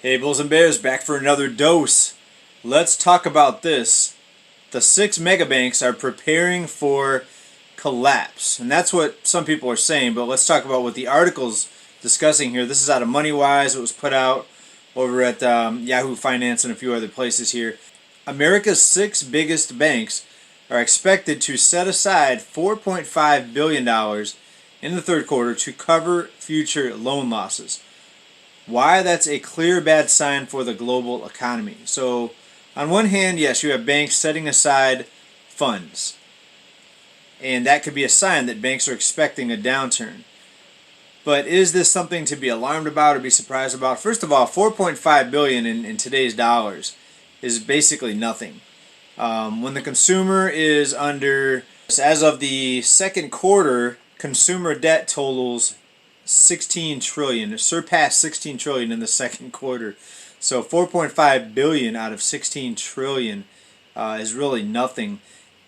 Hey Bulls and Bears, back for another dose. Let's talk about this. The six mega banks are preparing for collapse. And that's what some people are saying, but let's talk about what the article's discussing here. This is out of MoneyWise. It was put out over at Yahoo Finance and a few other places here. America's six biggest banks are expected to set aside $4.5 billion in the third quarter to cover future loan losses. Why that's a clear bad sign for the global economy. So, on one hand, yes, you have banks setting aside funds. And that could be a sign that banks are expecting a downturn. But is this something to be alarmed about or be surprised about? First of all, 4.5 billion in today's dollars is basically nothing. When the consumer is under, as of the second quarter, consumer debt totals 16 trillion. It surpassed 16 trillion in the second quarter. So 4.5 billion out of 16 trillion is really nothing.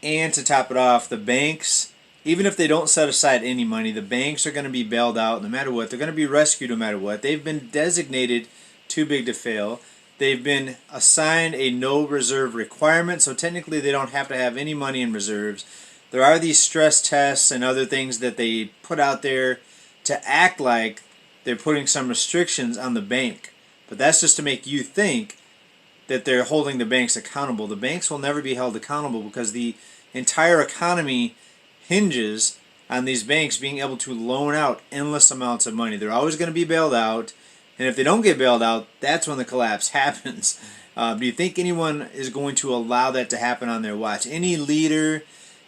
And to top it off, the banks, even if they don't set aside any money, the banks are going to be bailed out no matter what. They're going to be rescued no matter what. They've been designated too big to fail. They've been assigned a no reserve requirement, so technically they don't have to have any money in reserves. There are these stress tests and other things that they put out there to act like they're putting some restrictions on the bank. But that's just to make you think that they're holding the banks accountable. The banks will never be held accountable because the entire economy hinges on these banks being able to loan out endless amounts of money. They're always going to be bailed out, and if they don't get bailed out, that's when the collapse happens. Do you think anyone is going to allow that to happen on their watch? Any leader,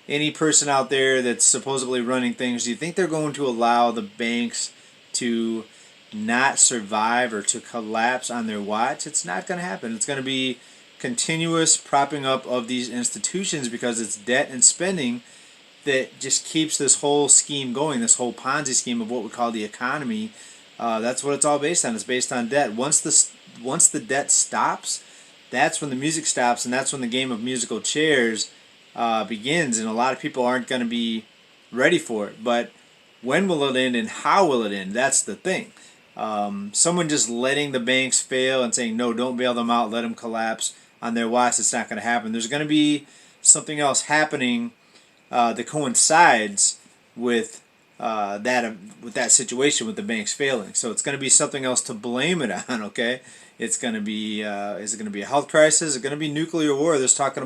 any person out there that's supposedly running things, do you think they're going to allow the banks to not survive or to collapse on their watch? It's not going to happen. It's going to be continuous propping up of these institutions because it's debt and spending that just keeps this whole scheme going, this whole Ponzi scheme of what we call the economy. That's what it's all based on. It's based on debt. Once the debt stops, that's when the music stops, and that's when the game of musical chairs begins, and a lot of people aren't going to be ready for it. But when will it end and how will it end? That's the thing. Someone just letting the banks fail and saying, no, don't bail them out, let them collapse on their watch, it's not going to happen. There's going to be something else happening that coincides with that situation with the banks failing. So it's going to be something else to blame it on, okay? It's going to be, is it going to be a health crisis? Is it going to be nuclear war? There's talks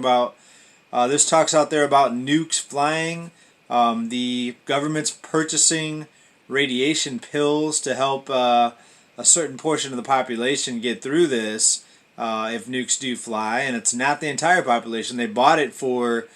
out there about nukes flying. The government's purchasing radiation pills to help a certain portion of the population get through this if nukes do fly. And it's not the entire population. They bought it for...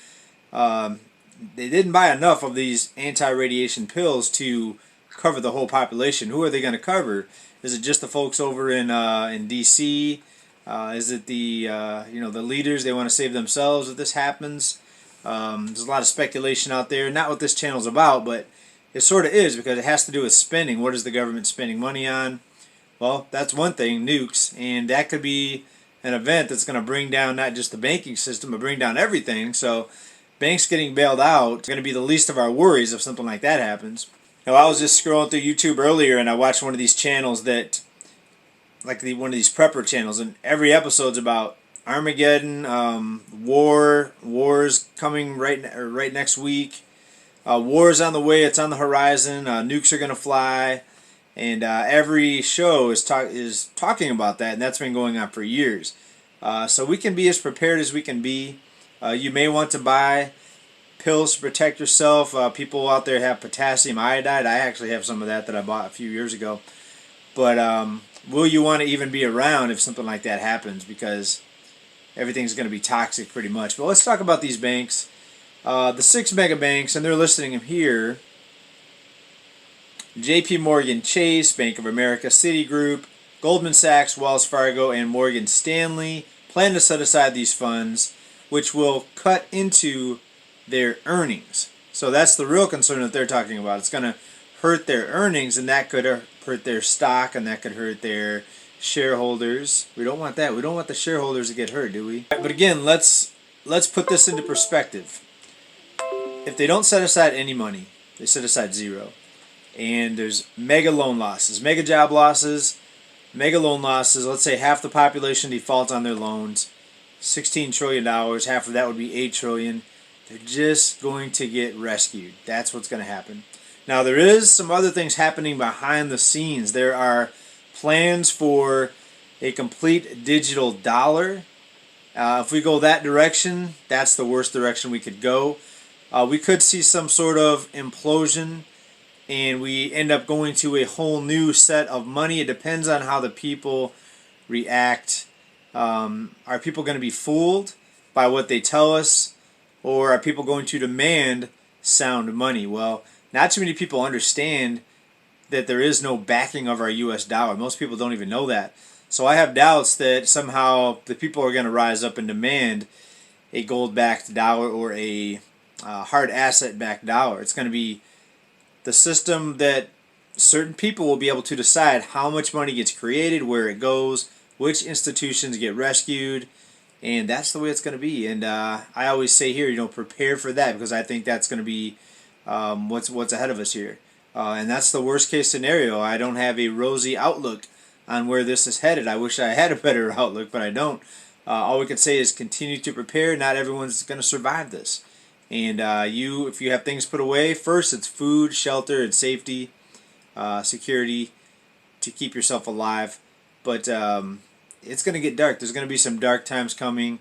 they didn't buy enough of these anti-radiation pills to cover the whole population. Who are they going to cover? Is it just the folks over in D.C.? Is it the leaders? They want to save themselves if this happens. There's a lot of speculation out there. Not what this channel's about, but it sort of is because it has to do with spending. What is the government spending money on? Well, that's one thing, nukes, and that could be an event that's going to bring down not just the banking system, but bring down everything. So banks getting bailed out are going to be the least of our worries if something like that happens. Now, I was just scrolling through YouTube earlier, and I watched one of these channels that, one of these prepper channels, and every episode's about Armageddon, wars coming right next week. War's on the way, it's on the horizon, nukes are going to fly, and every show is talking about that, and that's been going on for years. So we can be as prepared as we can be. You may want to buy pills to protect yourself. People out there have potassium iodide. I actually have some of that I bought a few years ago. But will you want to even be around if something like that happens? Because everything's going to be toxic pretty much. But let's talk about these banks. The six mega banks, and they're listing them here. J.P. Morgan Chase, Bank of America, Citigroup, Goldman Sachs, Wells Fargo, and Morgan Stanley plan to set aside these funds, which will cut into their earnings. So that's the real concern that they're talking about. It's going to hurt their earnings, and that could hurt their stock, and that could hurt their shareholders. We don't want that. We don't want the shareholders to get hurt, do we? But again, let's put this into perspective. If they don't set aside any money, they set aside zero, and there's mega loan losses, mega job losses, mega loan losses. Let's say half the population defaults on their loans, $16 trillion. Half of that would be $8 trillion. They're just going to get rescued. That's what's going to happen. Now, there is some other things happening behind the scenes. There are plans for a complete digital dollar. If we go that direction, that's the worst direction we could go. We could see some sort of implosion and we end up going to a whole new set of money. It depends on how the people react. Are people going to be fooled by what they tell us, or are people going to demand sound money? Well, not too many people understand that there is no backing of our U.S. dollar. Most people don't even know that. So I have doubts that somehow the people are going to rise up and demand a gold-backed dollar or a hard asset-backed dollar. It's going to be the system that certain people will be able to decide how much money gets created, where it goes, which institutions get rescued, and that's the way it's going to be. And I always say here, prepare for that, because I think that's going to be what's ahead of us here. And that's the worst case scenario. I don't have a rosy outlook on where this is headed. I wish I had a better outlook, but I don't. All we can say is continue to prepare. Not everyone's going to survive this. And if you have things put away, first it's food, shelter, and safety, security to keep yourself alive. But it's going to get dark. There's going to be some dark times coming.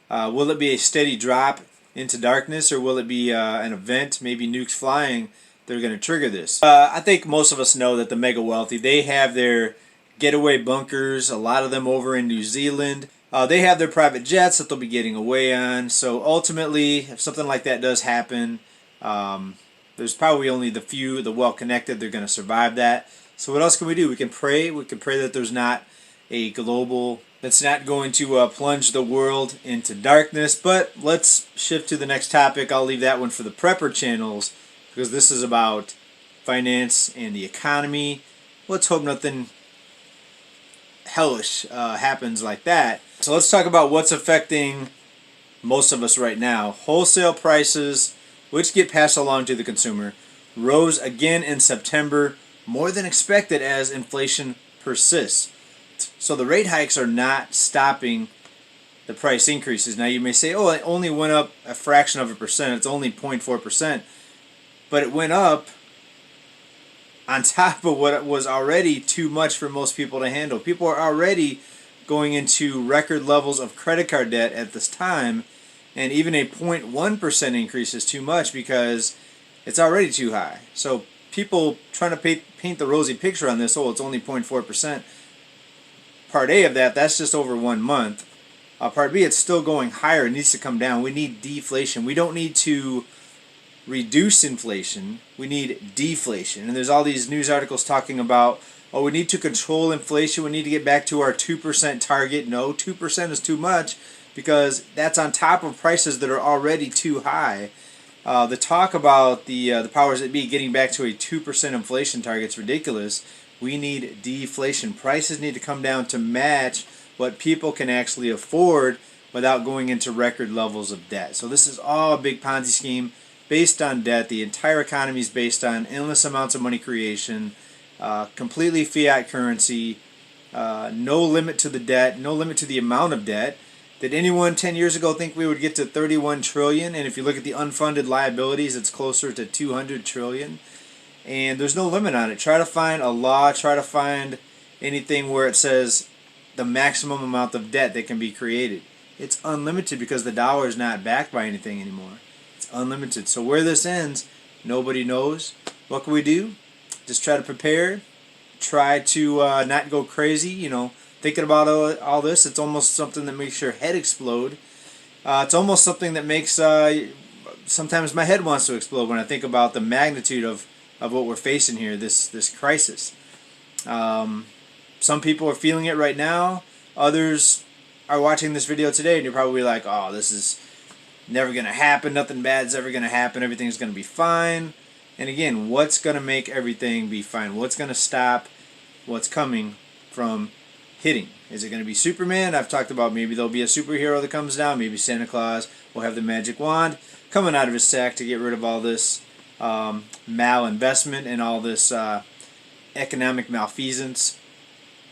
Will it be a steady drop into darkness, or will it be an event, maybe nukes flying, that are going to trigger this? I think most of us know that the mega wealthy, they have their getaway bunkers, a lot of them over in New Zealand. They have their private jets that they'll be getting away on. So ultimately, if something like that does happen, there's probably only the few, the well-connected, they're going to survive that. So what else can we do? We can pray. We can pray that there's not a global that's not going to plunge the world into darkness. But let's shift to the next topic. I'll leave that one for the prepper channels, because this is about finance and the economy. Let's hope nothing hellish happens like that. So let's talk about what's affecting most of us right now. Wholesale prices, which get passed along to the consumer, rose again in September, more than expected as inflation persists. So the rate hikes are not stopping the price increases. Now you may say, oh, it only went up a fraction of a percent. It's only 0.4%. But it went up on top of what was already too much for most people to handle. People are already going into record levels of credit card debt at this time, and even a 0.1% increase is too much because it's already too high. So people trying to paint the rosy picture on this, oh, it's only 0.4%. Part A of that, that's just over 1 month. Part B, it's still going higher. It needs to come down. We need deflation. We don't need to reduce inflation. We need deflation. And there's all these news articles talking about, oh, we need to control inflation. We need to get back to our 2% target. No, 2% is too much, because that's on top of prices that are already too high. The talk about the powers that be getting back to a 2% inflation target is ridiculous. We need deflation. Prices need to come down to match what people can actually afford without going into record levels of debt. So this is all a big Ponzi scheme based on debt. The entire economy is based on endless amounts of money creation, completely fiat currency, no limit to the debt, no limit to the amount of debt. Did anyone 10 years ago think we would get to 31 trillion? And if you look at the unfunded liabilities, it's closer to 200 trillion. And there's no limit on it. Try to find a law, try to find anything where it says the maximum amount of debt that can be created. It's unlimited, because the dollar is not backed by anything anymore. It's unlimited. So where this ends, nobody knows. What can we do? Just try to prepare. Try to not go crazy. Thinking about all this, it's almost something that makes your head explode. It's almost something that makes sometimes my head wants to explode when I think about the magnitude of what we're facing here, this crisis. Some people are feeling it right now. Others are watching this video today, and you're probably like, oh, this is never going to happen. Nothing bad's ever going to happen. Everything's going to be fine. And again, what's going to make everything be fine? What's going to stop what's coming from hitting? Is it going to be Superman? I've talked about maybe there'll be a superhero that comes down. Maybe Santa Claus will have the magic wand coming out of his sack to get rid of all this malinvestment and all this economic malfeasance.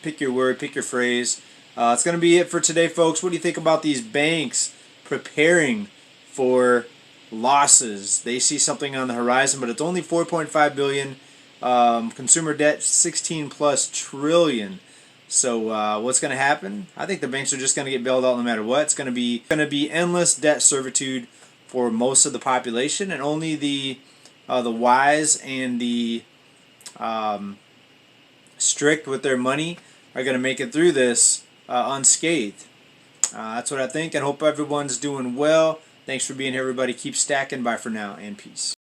pick your word, pick your phrase. It's going to be it for today, folks. What do you think about these banks preparing for losses? They see something on the horizon, but it's only 4.5 billion. Consumer debt 16 plus trillion. So what's going to happen? I think the banks are just going to get bailed out no matter what. It's going to be endless debt servitude for most of the population, and only the wise and the strict with their money are going to make it through this unscathed. That's what I think, and hope everyone's doing well. Thanks for being here, everybody. Keep stacking. Bye for now, and peace.